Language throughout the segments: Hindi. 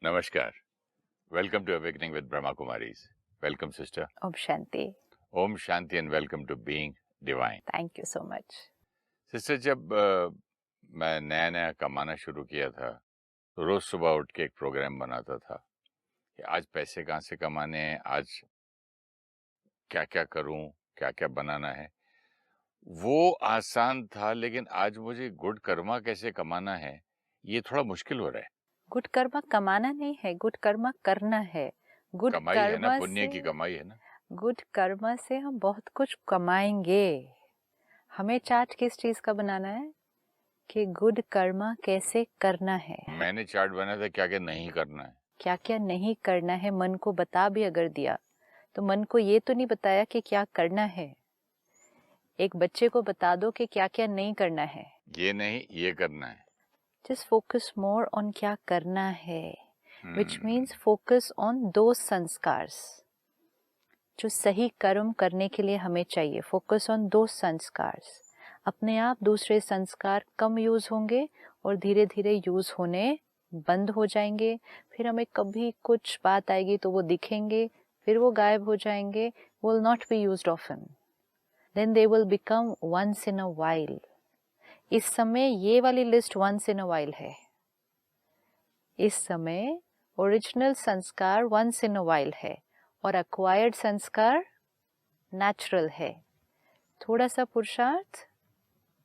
Namaskar. Welcome to Awakening with Brahma Kumaris. Welcome, sister. Om Shanti. Om Shanti and welcome to Being Divine. Thank you so much. Sister, जब मैं नया नया कमाना शुरू किया था तो रोज सुबह उठ के एक प्रोग्राम बनाता था कि आज पैसे कहाँ से कमाने हैं, आज क्या क्या करूं, क्या क्या बनाना है। वो आसान था, लेकिन आज मुझे गुड कर्मा कैसे कमाना है ये थोड़ा मुश्किल हो रहा है। गुड कर्मा कमाना नहीं है, गुड कर्मा करना है। गुड कमाई है ना, कर्मा पुण्य की से कमाई है ना। गुड कर्मा से हम बहुत कुछ कमाएंगे। हमें चार्ट किस चीज का बनाना है कि गुड कर्मा कैसे करना है, मैंने चार्ट बनाया था क्या क्या नहीं करना है। क्या क्या नहीं करना है। मन को बता भी अगर दिया तो मन को ये तो नहीं बताया कि क्या करना है। एक बच्चे को बता दो कि क्या क्या नहीं करना है, ये नहीं ये करना है। जस्ट फोकस मोर ऑन क्या करना है, विच मीन्स फोकस ऑन दो संस्कार जो सही कर्म करने के लिए हमें चाहिए। फोकस ऑन दो संस्कार। अपने आप दूसरे संस्कार कम यूज होंगे और धीरे धीरे यूज होने बंद हो जाएंगे। फिर हमें कभी कुछ बात आएगी तो वो दिखेंगे, फिर वो गायब हो जाएंगे, will not be used often, then they will become once in a while। इस समय ये वाली list once in a while है। इस समय ओरिजिनल संस्कार once in a while है और acquired संस्कार नेचुरल है। थोड़ा सा पुरुषार्थ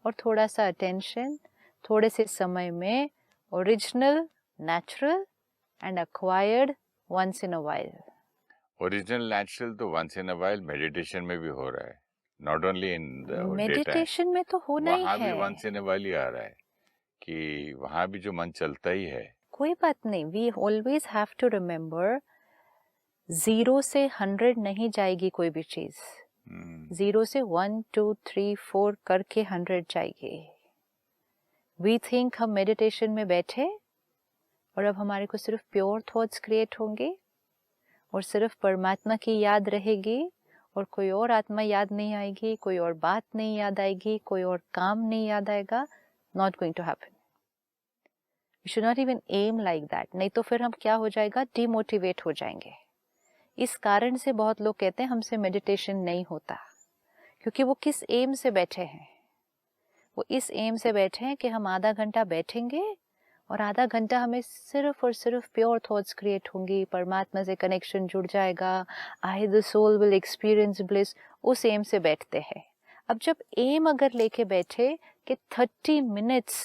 और थोड़ा सा अटेंशन, थोड़े से समय में original, natural and acquired once in a while। Original natural तो once in a while meditation में भी हो रहा है, not only in the day time. Meditation में तो होना ही वहां भी है। Once in a while he आ रहा है कि वहां भी जो मन चलता ही है। कोई बात नहीं, we always have to remember 0 से 100 नहीं जाएगी कोई भी चीज। 0 से 1 2 3 4 करके 100 जाएगी। वी थिंक हम मेडिटेशन में बैठे और अब हमारे को सिर्फ प्योर थॉट्स क्रिएट होंगे और सिर्फ परमात्मा की याद रहेगी और कोई और आत्मा याद नहीं आएगी, कोई और बात नहीं याद आएगी, कोई और काम नहीं याद आएगा। Not going to happen. We should not even am like that, नहीं तो फिर हम क्या हो जाएगा, डिमोटिवेट हो जाएंगे। इस कारण से बहुत लोग कहते हैं हमसे मेडिटेशन नहीं होता, क्योंकि वो किस एम से बैठे हैं। वो इस एम से बैठे हैं कि हम आधा घंटा बैठेंगे और आधा घंटा हमें सिर्फ और सिर्फ प्योर थॉट्स क्रिएट होंगी, परमात्मा से कनेक्शन जुड़ जाएगा, I the soul will experience bliss. उस एम से बैठते हैं। अब जब एम अगर लेके बैठे कि 30 मिनट्स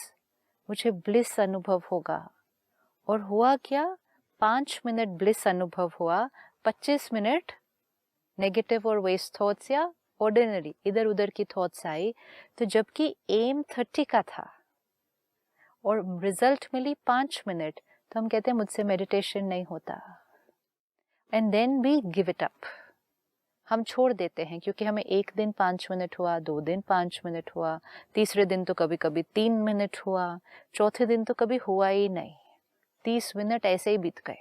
मुझे ब्लिस अनुभव होगा, और हुआ क्या, 5 मिनट ब्लिस अनुभव हुआ, 25 मिनट नेगेटिव और वेस्ट थॉट्स या ऑर्डिनरी इधर उधर की थॉट्स आई, तो जबकि एम 30 का था और रिजल्ट मिली 5 मिनट, तो हम कहते हैं मुझसे मेडिटेशन नहीं होता। And then we give it up, हम छोड़ देते हैं, क्योंकि हमें एक दिन 5 मिनट हुआ, 2 दिन 5 मिनट हुआ, तीसरे दिन तो कभी कभी 3 मिनट हुआ, चौथे दिन तो कभी हुआ ही नहीं। 30 मिनट ऐसे ही बीत गए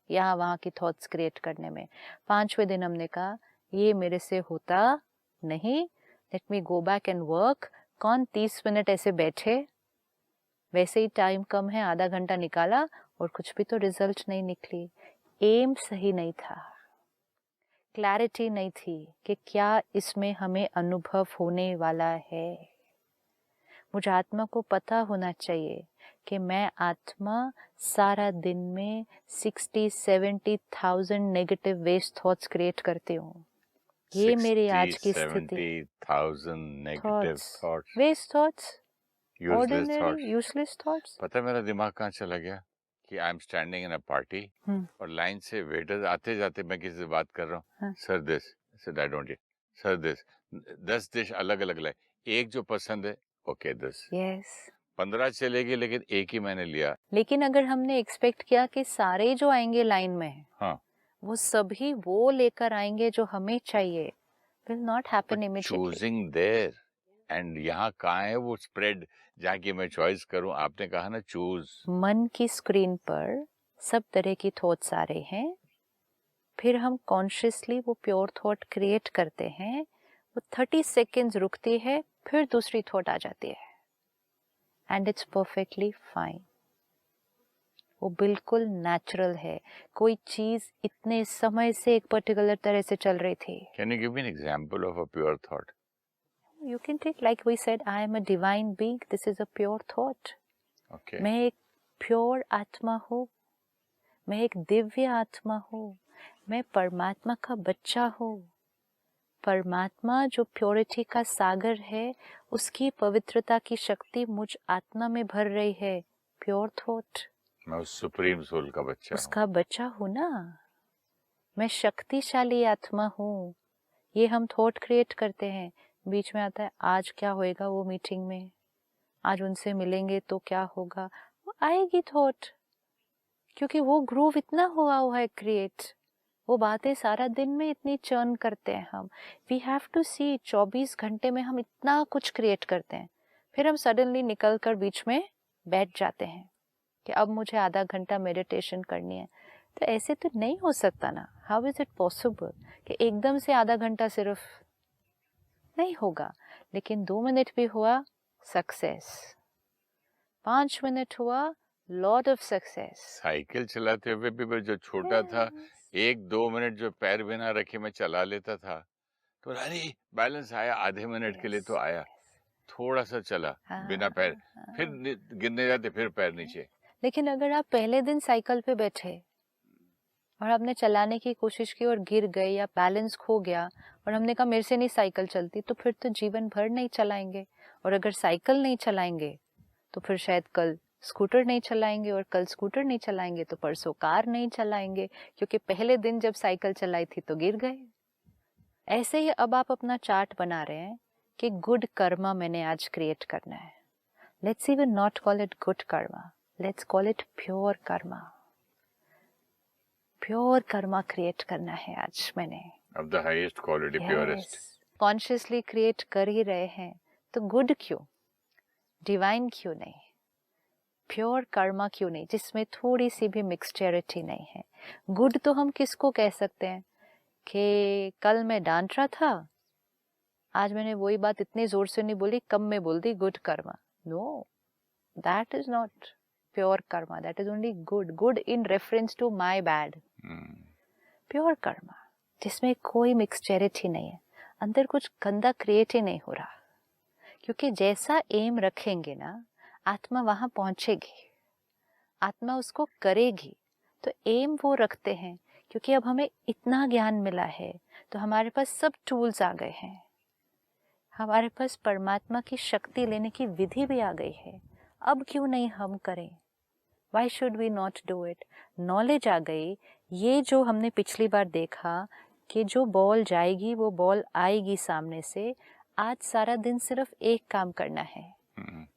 यहाँ वहाँ की थॉट्स क्रिएट करने में। 5वें दिन हमने कहा ये मेरे से होता नहीं, let me go back and work. कौन 30 मिनट ऐसे बैठे, वैसे ही टाइम कम है, आधा घंटा निकाला और कुछ भी तो रिजल्ट नहीं निकली। एम सही नहीं था, क्लैरिटी नहीं थी कि क्या इसमें हमें अनुभव होने वाला है। मुझे आत्मा को पता होना चाहिए कि मैं आत्मा सारा दिन में 60-70,000 नेगेटिव वेस्ट थॉट्स क्रिएट करती हूँ। ये मेरी आज की स्थिति। 60-70,000 negative thoughts, waste thoughts, useless thoughts, useless thoughts. पता है मेरा दिमाग कहाँ चला गया कि I am standing in a party और लाइन से वेटर आते जाते मैं किसी से बात कर रहा हूँ, sir this, sir I don't, sir this, 10 dish अलग अलग लाए, एक जो पसंद है ओके दिस, यस 15 चलेगी लेकिन एक ही मैंने लिया। लेकिन अगर हमने एक्सपेक्ट किया कि सारे जो आएंगे लाइन में, हाँ, वो सभी वो लेकर आएंगे जो हमें चाहिए, will not happen immediately। Choosing there and यहाँ कहाँ है वो स्प्रेड जहाँ की मैं चॉइस करूँ। आपने कहा ना चूज। मन की स्क्रीन पर सब तरह की थॉट्स आ रहे हैं, फिर हम कॉन्शियसली वो प्योर थॉट क्रिएट करते हैं, वो 30 सेकेंड्स रुकती है, फिर दूसरी थॉट आ जाती है, एंड इट्स परफेक्टली फाइन। वो बिल्कुल नेचुरल है। कोई चीज इतने समय से एक पर्टिकुलर तरह से चल रही थी। Can you give me an example of a pure thought? You can take, like we said, I am a divine being. This is a pure thought. Okay. मैं एक प्योर आत्मा हूँ, मैं एक दिव्य आत्मा हूँ, मैं परमात्मा का बच्चा हूँ। परमात्मा जो प्योरिटी का सागर है, उसकी पवित्रता की शक्ति मुझ आत्मा में भर रही है। प्योर थॉट, मैं उस सुप्रीम सोल का बच्चा हूँ। उसका बच्चा हूँ ना। मैं शक्तिशाली आत्मा हूँ। ये हम थॉट क्रिएट करते हैं, बीच में आता है आज क्या होएगा वो मीटिंग में, आज उनसे मिलेंगे तो क्या होगा, वो आएगी थॉट, क्योंकि वो ग्रूव इतना हुआ है क्रिएट, वो बातें सारा दिन में इतनी चर्न करते हैं हम। वी हैव टू सी 24 घंटे में हम इतना कुछ क्रिएट करते हैं, फिर हम सडनली निकल कर बीच में बैठ जाते हैं कि अब मुझे आधा घंटा मेडिटेशन करनी है। तो ऐसे तो नहीं हो सकता ना। हाउ इज इट पॉसिबल कि एकदम से आधा घंटा सिर्फ नहीं होगा। लेकिन 2 मिनट भी हुआ सक्सेस, 5 मिनट हुआ लॉट ऑफ सक्सेस। साइकिल चलाते हुए भी मैं जो छोटा था, 1-2 मिनट जो पैर बिना रखे मैं चला लेता था, तो अरे बैलेंस आया, आधे मिनट के लिए तो आया, थोड़ा सा चला बिना पैर, फिर गिरने जाते, फिर पैर नीचे। लेकिन अगर आप पहले दिन साइकिल पे बैठे और आपने चलाने की कोशिश की और गिर गए या बैलेंस खो गया और हमने कहा मेरे से नहीं साइकिल चलती, तो फिर तो जीवन भर नहीं चलाएंगे। और अगर साइकिल नहीं चलाएंगे तो फिर शायद कल स्कूटर नहीं चलाएंगे, और कल स्कूटर नहीं चलाएंगे तो परसों कार नहीं चलाएंगे, क्योंकि पहले दिन जब साइकिल चलाई थी तो गिर गए। ऐसे ही अब आप अपना चार्ट बना रहे हैं कि गुड कर्मा मैंने आज क्रिएट करना है। Let's even not call it good Karma, let's call it pure Karma. Pure Karma create करना है आज मैंने, of the highest quality, purest. Consciously create कर ही रहे हैं, तो गुड क्यों, डिवाइन क्यों नहीं, प्योर कर्मा क्यों नहीं, जिसमें थोड़ी सी भी मिक्सचरिटी नहीं है। गुड तो हम किसको कह सकते हैं कि कल मैं डांट रहा था, आज मैंने वही बात इतनी जोर से नहीं बोली, कम में बोल दी, good karma. No, that is not pure karma, that is only good, good in reference to my bad. Pure karma जिसमें कोई मिक्सचरिटी नहीं है, अंदर कुछ गंदा क्रिएट ही नहीं हो रहा, क्योंकि जैसा एम रखेंगे ना आत्मा वहां पहुंचेगी, आत्मा उसको करेगी। तो एम वो रखते हैं, क्योंकि अब हमें इतना ज्ञान मिला है तो हमारे पास सब टूल्स आ गए हैं, हमारे पास परमात्मा की शक्ति लेने की विधि भी आ गई है। अब क्यों नहीं हम करें, why should we not do it. Knowledge आ गई। ये जो हमने पिछली बार देखा कि जो बॉल जाएगी वो बॉल आएगी सामने से, आज सारा दिन सिर्फ एक काम करना है,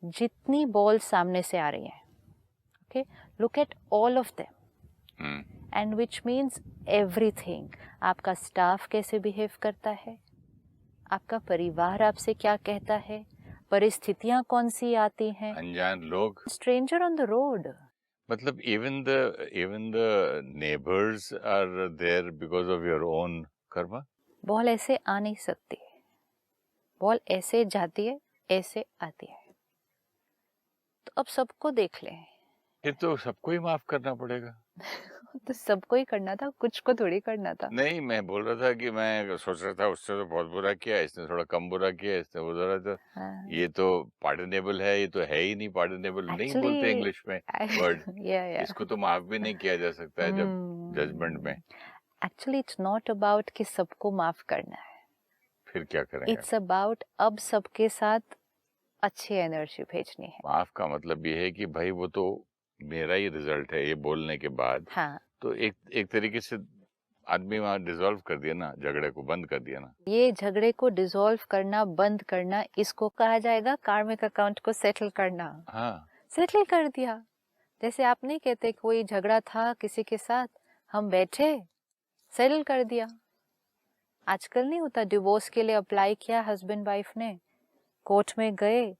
जितनी बॉल सामने से आ रही हैं, okay, look at all of them, and which means everything. आपका स्टाफ कैसे बिहेव करता है, आपका परिवार आपसे क्या कहता है, परिस्थितियां कौन सी आती हैं, अनजान लोग, स्ट्रेंजर ऑन द रोड, मतलब even the neighbors are there because of your own karma. Ball ऐसे आ नहीं सकती, बॉल ऐसे जाती है, ऐसे आती है। तो अब सबको देख लें, फिर तो सबको ही माफ करना पड़ेगा। तो सबको ही करना था, कुछ को थोड़ी करना था। नहीं, मैं बोल रहा था कि मैं सोच रहा था उससे तो बहुत बुरा किया, इसने थोड़ा कम बुरा किया, इसने बुरा, तो ये तो पार्डनेबल है, ये तो है ही नहीं पार्डनेबल, नहीं बोलते इंग्लिश में वर्ड। इसको तो माफ भी नहीं किया जा सकता है जब जजमेंट में। एक्चुअली इट्स नॉट अबाउट कि सबको माफ करना है, फिर क्या करेंगे? इट्स अबाउट अब सबके साथ अच्छी एनर्जी भेजनी है। माफ का मतलब ये है कि भाई वो तो मेरा ही रिजल्ट है, ये बोलने के बाद। हाँ, तो एक तरीके से आदमी वहां डिसॉल्व कर दिया ना, झगड़े को बंद कर दिया ना। ये झगड़े को डिसॉल्व करना, बंद करना, इसको कहा जाएगा कार्मिक अकाउंट को सेटल करना। हाँ, सेटल कर दिया। जैसे आप नहीं कहते कोई झगड़ा था किसी के साथ, हम बैठे सेटल कर दिया। आजकल नहीं होता, डिवोर्स के लिए अप्लाई किया हस्बैंड वाइफ ने, कोर्ट में गए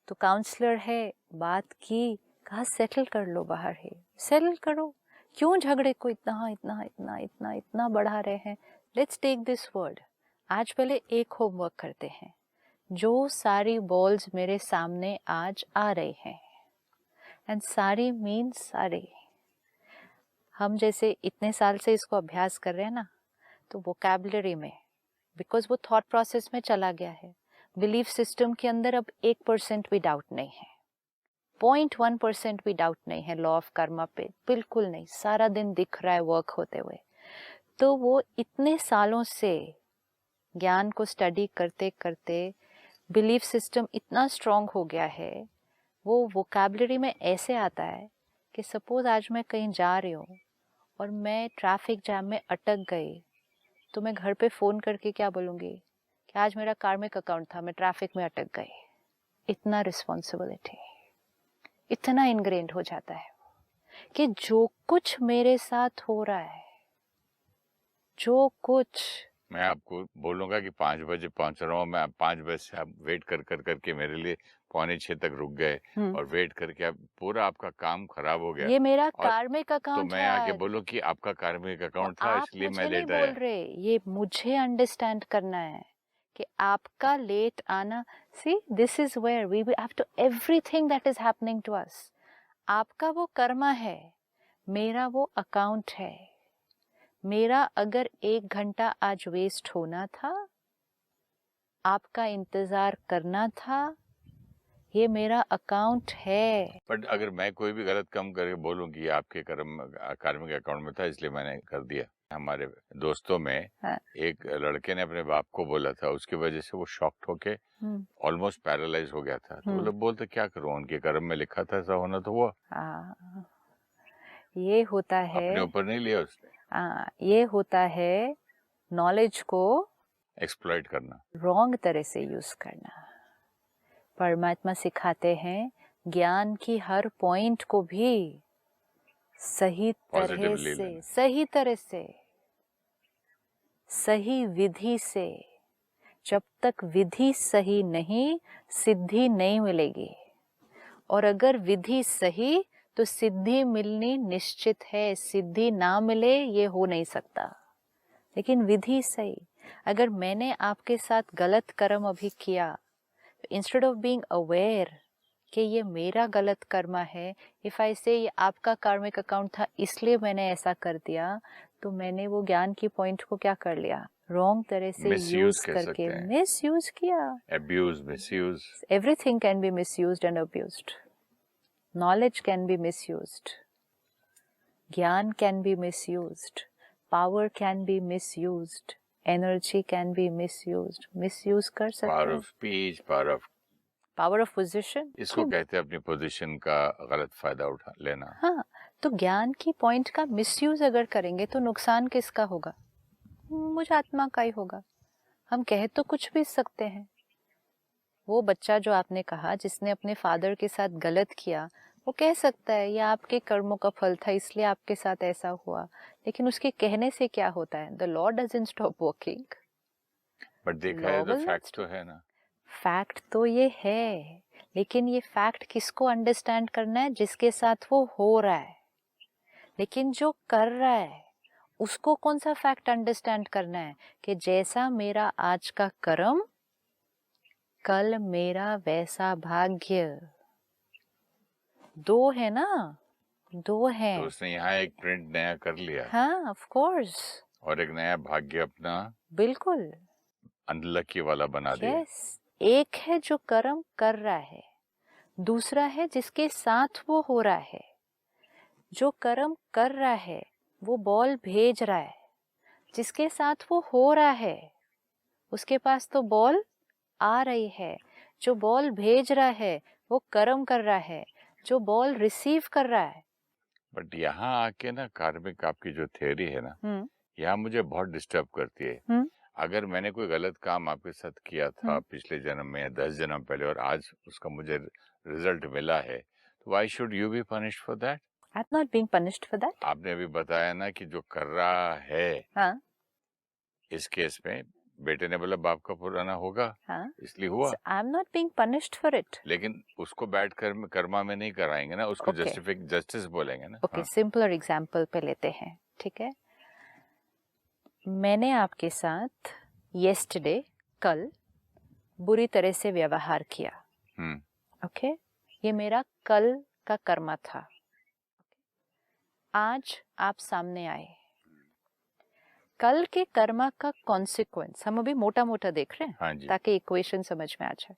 तो काउंसलर है, बात की, कहा सेटल कर लो, बाहर है, सेटल करो। क्यों झगड़े को इतना इतना इतना इतना इतना बढ़ा रहे हैं? Let's take this word. आज पहले एक होमवर्क करते हैं, जो सारी बॉल्स मेरे सामने आज आ रही हैं, एंड सारी मीन्स सारी, हम जैसे इतने साल से इसको अभ्यास कर रहे हैं ना, तो वोकैबुलरी में, बिकॉज वो थॉट प्रोसेस में चला गया है, बिलीफ सिस्टम के अंदर अब 1% भी डाउट नहीं है, 0.1% भी डाउट नहीं है लॉ ऑफ कर्मा पे, बिल्कुल नहीं, सारा दिन दिख रहा है वर्क होते हुए। तो वो इतने सालों से ज्ञान को स्टडी करते करते बिलीफ सिस्टम इतना स्ट्रांग हो गया है, वो वोकैबुलरी में ऐसे आता है कि सपोज आज मैं कहीं जा रही हूँ और मैं ट्रैफिक जैम में अटक गई, तो मैं घर पे फ़ोन करके क्या बोलूँगी कि आज मेरा कार्मिक अकाउंट था, मैं ट्रैफिक में अटक गई। इतना रिस्पॉन्सिबिलिटी, इतना इनग्रेन्ड हो जाता है कि जो कुछ मेरे साथ हो रहा है, जो कुछ, मैं आपको बोलूंगा कि 5 बजे पहुंच रहा हूँ, मैं 5 बजे से आप वेट कर करके मेरे लिए 5:45 तक रुक गए और वेट करके आप पूरा आपका काम खराब हो गया। ये मेरा और कार्मिक तो अकाउंट मैं है आके आज। बोलूं कि आपका कार्मिक अकाउंट था आप इसलिए मुझे मैं नहीं लेट बोल आया। रहे, ये मुझे अंडरस्टैंड करना है कि आपका लेट आना, see this is where we have to, everything that is happening to us, आपका वो कर्मा है, मेरा वो अकाउंट है। मेरा अगर 1 घंटा आज वेस्ट होना था, आपका इंतजार करना था, ये मेरा अकाउंट है। बट अगर मैं कोई भी गलत काम करके बोलूं कि आपके कार्मिक अकाउंट में था इसलिए मैंने कर दिया। हमारे दोस्तों में हाँ। एक लड़के ने अपने बाप को बोला था, उसकी वजह से वो शॉक्ड होके ऑलमोस्ट पैरालाइज हो गया था। तो वो लोग बोलते क्या करूं, उनके कर्म में लिखा था ऐसा होना, तो हुआ। ये होता है, अपने ऊपर नहीं लिया उसने। ये होता है नॉलेज को एक्सप्लॉइट करना, रॉन्ग तरह से यूज करना। परमात्मा सिखाते हैं ज्ञान की हर पॉइंट को भी सही तरह पॉजिटिवली से, लेना। सही तरह से, सही विधि से। जब तक विधि सही नहीं, सिद्धि नहीं मिलेगी, और अगर विधि सही तो सिद्धि मिलनी निश्चित है। सिद्धि ना मिले ये हो नहीं सकता, लेकिन विधि सही। अगर मैंने आपके साथ गलत कर्म अभी किया, इंस्टेड ऑफ बीइंग अवेयर कि ये मेरा गलत कर्म है, इफ आई से ये आपका कार्मिक अकाउंट था इसलिए मैंने ऐसा कर दिया, तो मैंने वो ज्ञान की पॉइंट को क्या कर लिया, रॉन्ग तरह से यूज करके मिस यूज किया। Abuse, misuse, everything can be misused and abused. Knowledge can be misused, ज्ञान can be misused, power can be misused, energy can be misused. Misuse कर सकते हैं। Power of speech, power of position, इसको कहते हैं अपनी पोजीशन का गलत फायदा उठा लेना। हाँ, तो ज्ञान की पॉइंट का मिसयूज अगर करेंगे तो नुकसान किसका होगा, मुझ आत्मा का ही होगा। हम कह तो कुछ भी सकते हैं। वो बच्चा जो आपने कहा जिसने अपने फादर के साथ गलत किया, वो कह सकता है ये आपके कर्मों का फल था इसलिए आपके साथ ऐसा हुआ, लेकिन उसके कहने से क्या होता है, the law doesn't stop working. But देखा है तो फैक्ट तो है ना। फैक्ट तो ये है, लेकिन ये फैक्ट किसको अंडरस्टैंड करना है, जिसके साथ वो हो रहा है। लेकिन जो कर रहा है उसको कौन सा फैक्ट अंडरस्टैंड करना है कि जैसा मेरा आज का कर्म, कल मेरा वैसा भाग्य। दो है ना, दो है। तो उसने यहाँ एक प्रिंट नया कर लिया। हाँ, ऑफ कोर्स। और एक नया भाग्य अपना बिल्कुल अनलकी वाला बना दिया। यस। एक है जो कर्म कर रहा है, दूसरा है जिसके साथ वो हो रहा है। जो कर्म कर रहा है वो बॉल भेज रहा है, जिसके साथ वो हो रहा है उसके पास तो बॉल आ रही है। जो बॉल भेज रहा है वो कर्म कर रहा है, जो बॉल रिसीव कर रहा है। बट यहाँ आके ना कार्मिक आपकी जो थ्योरी है ना, यहाँ मुझे बहुत डिस्टर्ब करती है। अगर मैंने कोई गलत काम आपके साथ किया था पिछले जन्म में या 10 जन्म पहले और आज उसका मुझे रिजल्ट मिला है, तो why should you be punished for that? I am not being punished for that. आपने अभी बताया ना कि जो कर रहा है, हाँ, इस केस में बेटे ने बोला बाप का पुराना होगा, हाँ, इसलिए हुआ। I am not being punished for it. लेकिन उसको बैठ कर कर्मा में नहीं कराएंगे ना, उसको जस्टिस बोलेंगे ना। ओके, सिंपलर एग्जांपल पे लेते हैं, ठीक है। मैंने आपके साथ येस्टरडे, कल, बुरी तरह से व्यवहार किया, ओके, ये मेरा कल का कर्मा था। आज आप सामने आए, कल के कर्मा का कॉन्सिक्वेंस हम अभी मोटा मोटा देख रहे हैं, हाँ जी, ताकि इक्वेशन समझ में आ जाए।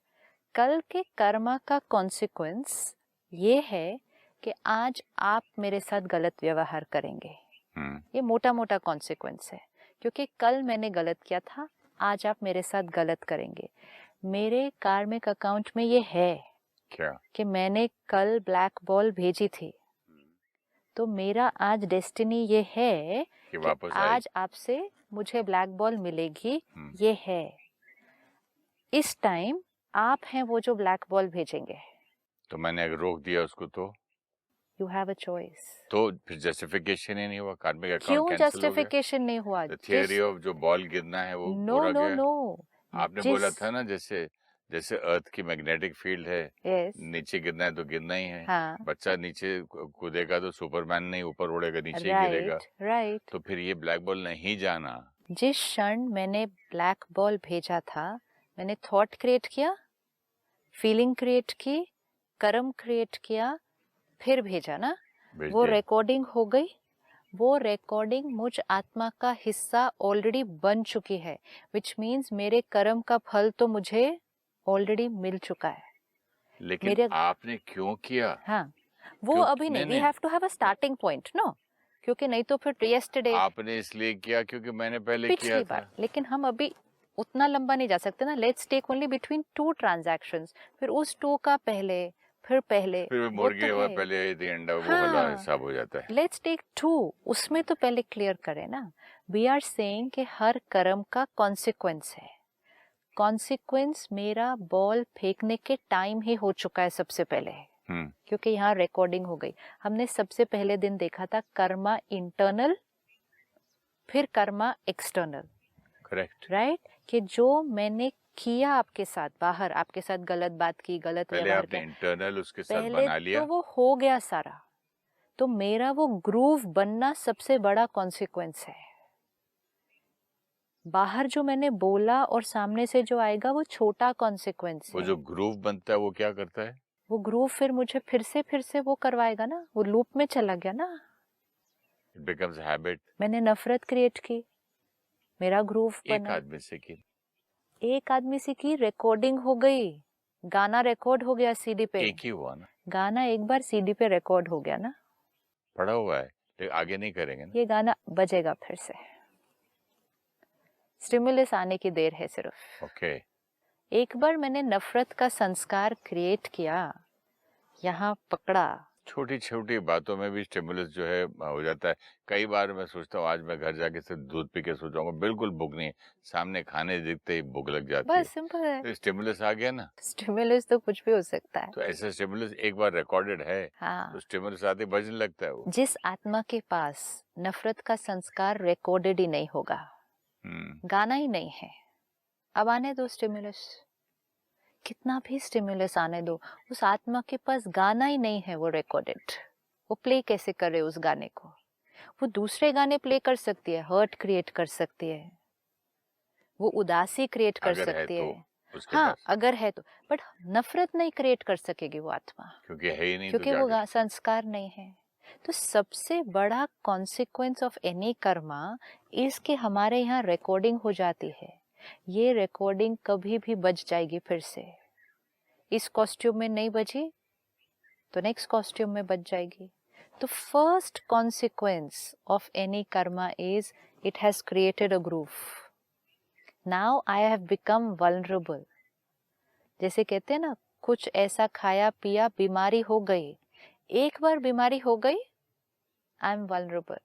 कल के कर्मा का कॉन्सिक्वेंस ये है कि आज आप मेरे साथ गलत व्यवहार करेंगे। ये मोटा मोटा कॉन्सिक्वेंस है, क्योंकि कल मैंने गलत किया था, आज आप मेरे साथ गलत करेंगे। मेरे कार्मिक अकाउंट में ये है क्या कि मैंने कल ब्लैक बॉल भेजी थी, तो मेरा आज डेस्टिनी ये है कि कि वापस आज आपसे मुझे ब्लैक बॉल मिलेगी। ये है, इस टाइम आप हैं वो जो ब्लैक बॉल भेजेंगे। तो मैंने अगर रोक दिया उसको तो यू हैव अ चॉइस। तो फिर जस्टिफिकेशन ही नहीं हुआ, कार्मिक अकाउंट क्यों कैंसिल हो गया। जस्टिफिकेशन नहीं हुआ? थियरी ऑफ जो बॉल गिरना है वो नो पूरा नो गया। नो, आपने बोला था ना, जैसे जैसे अर्थ की मैग्नेटिक फील्ड है, यस, नीचे गिरना है तो गिरना ही है। हाँ, बच्चा नीचे कूदेगा तो सुपरमैन नहीं ऊपर उड़ेगा, नीचे ही गिरेगा। Right right. तो फिर ये ब्लैक बॉल नहीं जाना। जिस क्षण मैंने ब्लैक बॉल भेजा था, मैंने थॉट क्रिएट किया, फीलिंग क्रिएट की, कर्म क्रिएट किया, फिर भेजा ना, भेज वो दिया। रिकॉर्डिंग हो गई। वो रिकॉर्डिंग मुझ आत्मा का हिस्सा ऑलरेडी बन चुकी है, विच मीन्स मेरे कर्म का फल तो मुझे ऑलरेडी मिल चुका है। लेकिन मेरे आपने क्यों किया? हाँ, वो क्यों? अभी नहीं, we have to have a starting point no, क्योंकि नहीं तो फिर यस्टरडे आपने इसलिए किया क्योंकि मैंने पहले किया पिछली था। बार, लेकिन हम अभी उतना लंबा नहीं जा सकते ना। Let's take only between two transactions, फिर उस टू का पहले, फिर पहले, फिर वो मुर्गे तो हुआ है। पहले आई थी अंडा, वो हाँ, वाला हिसाब हो जाता है। लेट्स टेक टू, उसमें तो पहले क्लियर करें ना। वी आर सेइंग कि हर कर्म का कॉन्सिक्वेंस है। कॉन्सिक्वेंस मेरा बॉल फेंकने के टाइम ही हो चुका है सबसे पहले, क्योंकि यहाँ रिकॉर्डिंग हो गई। हमने सबसे पहले दिन देखा था कर्मा इंटरनल, फिर कर्मा एक्सटर्नल, करेक्ट। राइट? कि जो मैंने किया आपके साथ, बाहर आपके साथ गलत बात की, गलत पहले व्यवहार आपने किया, इंटरनल उसके साथ पहले बना लिया। तो वो हो गया सारा, तो मेरा वो ग्रूव बनना सबसे बड़ा कॉन्सिक्वेंस है। बाहर जो मैंने बोला और सामने से जो आएगा वो छोटा कॉन्सिक्वेंस वो है। जो ग्रूव बनता है वो क्या करता है? वो ग्रूव फिर मुझे फिर से वो करवाएगा ना, वो लूप में चला गया ना। It becomes habit. मैंने नफरत क्रिएट की, मेरा ग्रूव एक बना। आदमी से की, एक आदमी से की, रिकॉर्डिंग हो गई, गाना रिकॉर्ड हो गया सीडी पे। एक ही हुआ ना, गाना एक बार सीडी पे रिकॉर्ड हो गया ना, पड़ा हुआ है, लेकिन आगे नहीं करेंगे ना। ये गाना बजेगा फिर से। स्टिमुलस आने की देर है सिर्फ। ओके। एक बार मैंने नफरत का संस्कार क्रिएट किया, यहाँ पकड़ा। छोटी छोटी बातों में भी स्टिमुलस जो है हो जाता है। कई बार मैं सोचता हूँ आज मैं घर जाके सिर्फ दूध पी के सो जाऊंगा, बिल्कुल भूख नहीं है, सामने खाने दिखते ही भूख लग जाती है। बस सिंपल है। तो स्टिमुलस आ गया ना। स्टिमुलस तो कुछ भी हो सकता है। तो ऐसा स्टिमुलस एक बार रिकॉर्डेड है, हाँ, तो स्टिमुलस आते बजने लगता है वो। जिस आत्मा के पास नफरत का संस्कार रिकॉर्डेड ही नहीं होगा, गाना ही नहीं है, अब आने दो स्टिमुलस, कितना भी स्टिमुलस आने दो, उस आत्मा के पास गाना ही नहीं है वो रिकॉर्डेड। वो प्ले कैसे करे उस गाने को? वो दूसरे गाने प्ले कर सकती है, हर्ट क्रिएट कर सकती है, वो उदासी क्रिएट कर अगर है सकती तो है। उसके हाँ, पास, अगर है तो, बट नफरत नहीं क्रिएट कर सकेगी वो आत्मा, क्योंकि है ही नहीं, क्योंकि तो वो संस्कार नहीं है। तो सबसे बड़ा consequence of any Karma is कि हमारे यहाँ रिकॉर्डिंग हो जाती है। ये रिकॉर्डिंग कभी भी बज जाएगी फिर से। इस कॉस्ट्यूम में नहीं बजी तो नेक्स्ट कॉस्ट्यूम में बच जाएगी। तो first consequence of any Karma is it has created a groove. Now I have become vulnerable. जैसे कहते हैं ना, कुछ ऐसा खाया पिया, बीमारी हो गई, एक बार बीमारी हो गई, आई एम वल्नरेबल,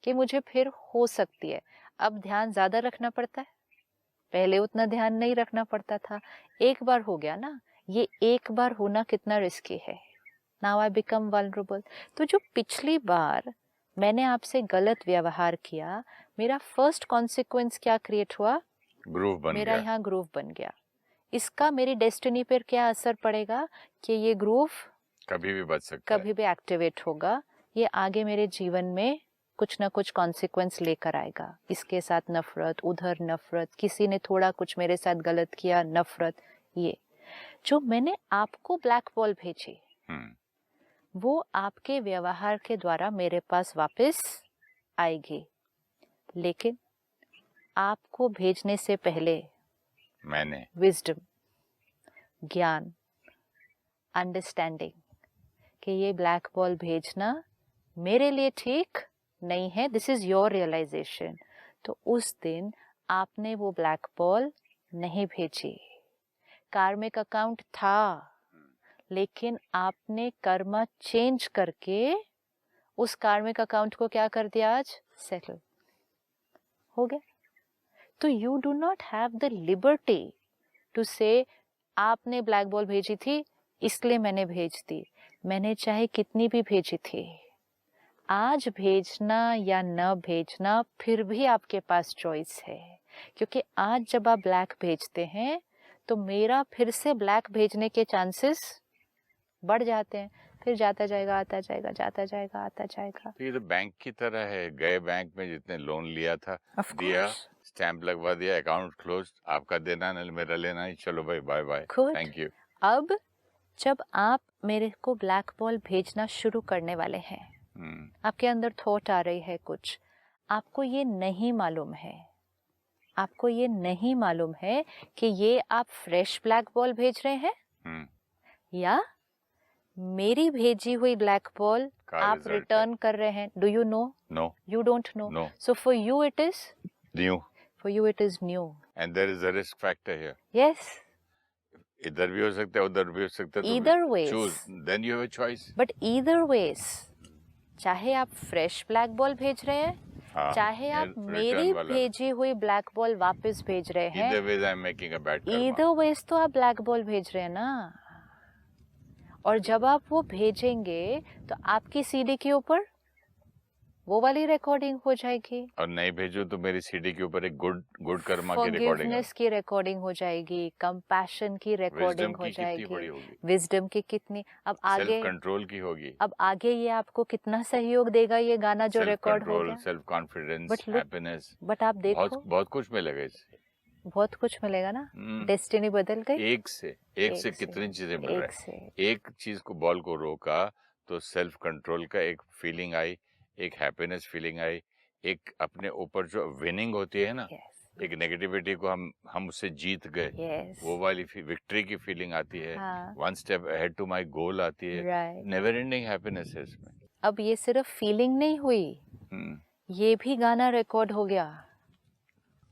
कि मुझे फिर हो सकती है। अब ध्यान ज्यादा रखना पड़ता है, पहले उतना ध्यान नहीं रखना पड़ता था। एक बार हो गया ना, ये एक बार होना कितना रिस्की है। Now I become vulnerable. तो जो पिछली बार मैंने आपसे गलत व्यवहार किया, मेरा फर्स्ट कॉन्सिक्वेंस क्या क्रिएट हुआ? ग्रूव बन मेरा गया। यहाँ ग्रूव बन गया। इसका मेरी डेस्टिनी पर क्या असर पड़ेगा कि ये ग्रूव कभी भी बच सकता है, कभी भी एक्टिवेट होगा। ये आगे मेरे जीवन में कुछ ना कुछ कॉन्सिक्वेंस लेकर आएगा। इसके साथ नफरत, उधर नफरत, किसी ने थोड़ा कुछ मेरे साथ गलत किया, नफरत। ये जो मैंने आपको ब्लैक बॉल भेजी, वो आपके व्यवहार के द्वारा मेरे पास वापस आएगी, लेकिन आपको भेजने से पहले मैंने विजडम, ज्ञान, अंडरस्टैंडिंग कि ये ब्लैक बॉल भेजना मेरे लिए ठीक नहीं है, दिस इज योर रियलाइजेशन, तो उस दिन आपने वो ब्लैक बॉल नहीं भेजी। कार्मिक अकाउंट था, लेकिन आपने कर्मा चेंज करके उस कार्मिक अकाउंट को क्या कर दिया, आज सेटल हो गया। तो you do not have the liberty to say आपने ब्लैक बॉल भेजी थी इसलिए मैंने भेज दी। मैंने चाहे कितनी भी भेजी थी, आज भेजना या न भेजना फिर भी आपके पास चॉइस है, क्योंकि आज जब आप ब्लैक भेजते हैं तो मेरा फिर से ब्लैक भेजने के चांसेस बढ़ जाते हैं, फिर जाता जाएगा आता जाएगा, जाता जाएगा आता जाएगा। तो ये तो बैंक की तरह है, गए बैंक में जितने लोन लिया था दिया, स्टैंप लगवा दिया, अकाउंट क्लोज, आपका देना नहीं मेरा लेना ही, चलो भाई बाय बाय, थैंक यू। अब जब आप मेरे को ब्लैक बॉल भेजना शुरू करने वाले हैं, आपके अंदर थॉट आ रही है कुछ, आपको ये नहीं मालूम है, आपको ये नहीं मालूम है कि ये आप फ्रेश ब्लैक बॉल भेज रहे हैं या मेरी भेजी हुई ब्लैक बॉल आप रिटर्न कर रहे हैं। Do you know? No, you don't know. So for you it is new, for you it is new, and there is a risk factor here. Yes, इधर भी हो सकता है उधर भी हो सकता है, either ways, choose, then you have a choice. but either ways, चाहे आप फ्रेश ब्लैक बॉल भेज रहे हैं, चाहे आप मेरी भेजी हुई ब्लैक बॉल वापस भेज रहे हैं, either ways I'm making a bad karma. either ways तो आप ब्लैक बॉल भेज रहे हैं ना। और जब आप वो भेजेंगे तो आपकी सीडी के ऊपर वो वाली रिकॉर्डिंग हो जाएगी, और नहीं भेजो तो मेरी सीडी के ऊपर एक गुड कर्मा की रिकॉर्डिंग, फॉरगिवनेस की रिकॉर्डिंग हो जाएगी, कंपैशन की रिकॉर्डिंग हो जाएगी, विजडम की कितनी, अब आगे सेल्फ कंट्रोल की होगी, अब आगे ये आपको कितना सहयोग देगा ये गाना जो रिकॉर्ड हो गया, सेल्फ कॉन्फिडेंस, हैप्पीनेस, बट आप देखो बहुत कुछ मिलेगा इससे, बहुत कुछ मिलेगा ना। डेस्टिनी बदल गई, एक से कितनी चीजें मिल रही है। एक चीज को बॉल को रोका तो सेल्फ कंट्रोल का एक फीलिंग आई, एक हैप्पीनेस फीलिंग आई, एक अपने ऊपर जो विनिंग होती है ना, एक नेगेटिविटी को हम उससे जीत गए, वो वाली विक्ट्री की फीलिंग आती है, one step ahead to my goal आती है, नेवर एंडिंग हैप्पीनेस है इसमें। अब ये सिर्फ फीलिंग नहीं हुई, ये भी गाना रिकॉर्ड हो गया।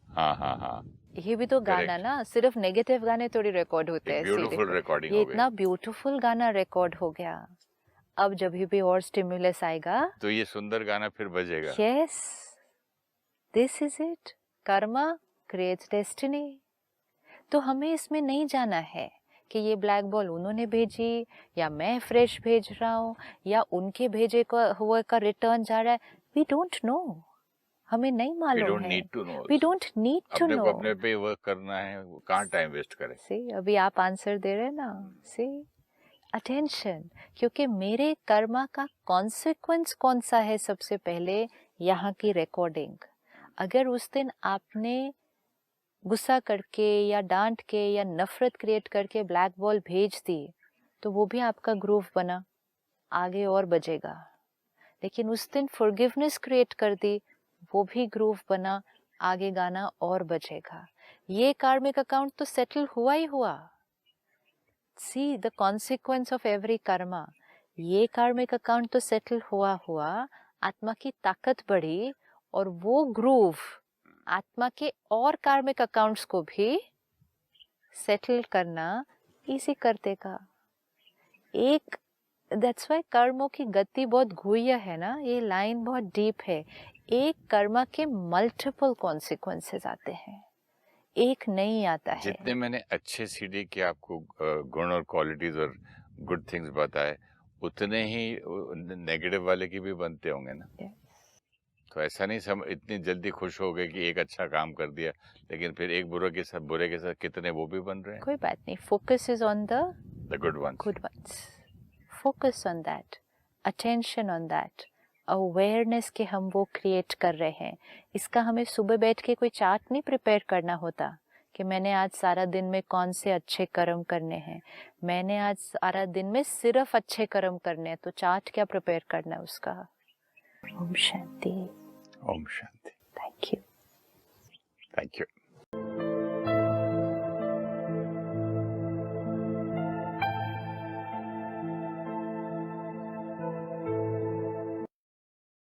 हाँ, ये भी तो गाना ना, सिर्फ नेगेटिव गाने थोड़ी रिकॉर्ड होते हैं, ब्यूटीफुल रिकॉर्डिंग, ये इतना ब्यूटीफुल गाना रिकॉर्ड हो गया। अब जब भी और स्टिमुलस आएगा तो ये सुंदर गाना फिर बजेगा। Yes, this is it, Karma creates destiny. तो हमें इसमें नहीं जाना है कि ये ब्लैक बॉल उन्होंने भेजी या मैं फ्रेश भेज रहा हूँ या उनके भेजे हुए का रिटर्न जा रहा है। वी डोंट नो, हमें नहीं मालूम है, we don't need to know. अपने पे वर्क करना है, कहाँ टाइम वेस्ट करें। सी, अभी आप आंसर दे रहे हैं ना, सी अटेंशन, क्योंकि मेरे कर्मा का कॉन्सिक्वेंस कौन सा है, सबसे पहले यहाँ की रिकॉर्डिंग। अगर उस दिन आपने गुस्सा करके या डांट के या नफरत क्रिएट करके ब्लैक बॉल भेज दी तो वो भी आपका ग्रूव बना, आगे और बजेगा। लेकिन उस दिन फॉरगिवनेस क्रिएट कर दी, वो भी ग्रूव बना, आगे गाना और बजेगा। ये कार्मिक अकाउंट तो सेटल हुआ ही हुआ। See the consequence of every karma. ये कार्मिक अकाउंट तो सेटल हुआ, आत्मा की ताकत बढ़ी और वो ग्रूव आत्मा के और कार्मिक अकाउंट्स को भी सेटल करना इसी कर देगा। एक दैट्स वाई कर्मों की गति बहुत गुह्य है ना, ये लाइन बहुत डीप है। एक कर्मा के मल्टीपल कॉन्सिक्वेंसेस आते हैं, एक नहीं आता है। जितने मैंने अच्छे सीडी के आपको गुण और क्वालिटीज और गुड थिंग्स बताए, उतने ही नेगेटिव वाले की भी बनते होंगे ना। तो ऐसा नहीं इतनी जल्दी खुश हो गए कि एक अच्छा काम कर दिया, लेकिन फिर एक बुरे के साथ कितने वो भी बन रहे हैं। कोई बात नहीं, focus is on the good ones, focus on that, attention on that, awareness के हम वो क्रिएट कर रहे हैं। इसका हमें सुबह बैठ के कोई चार्ट नहीं प्रिपेयर करना होता कि मैंने आज सारा दिन में कौन से अच्छे कर्म करने हैं, मैंने आज सारा दिन में सिर्फ अच्छे कर्म करने हैं, तो चार्ट क्या प्रिपेयर करना है उसका। Om Shanti. Om Shanti. Thank you. Thank you.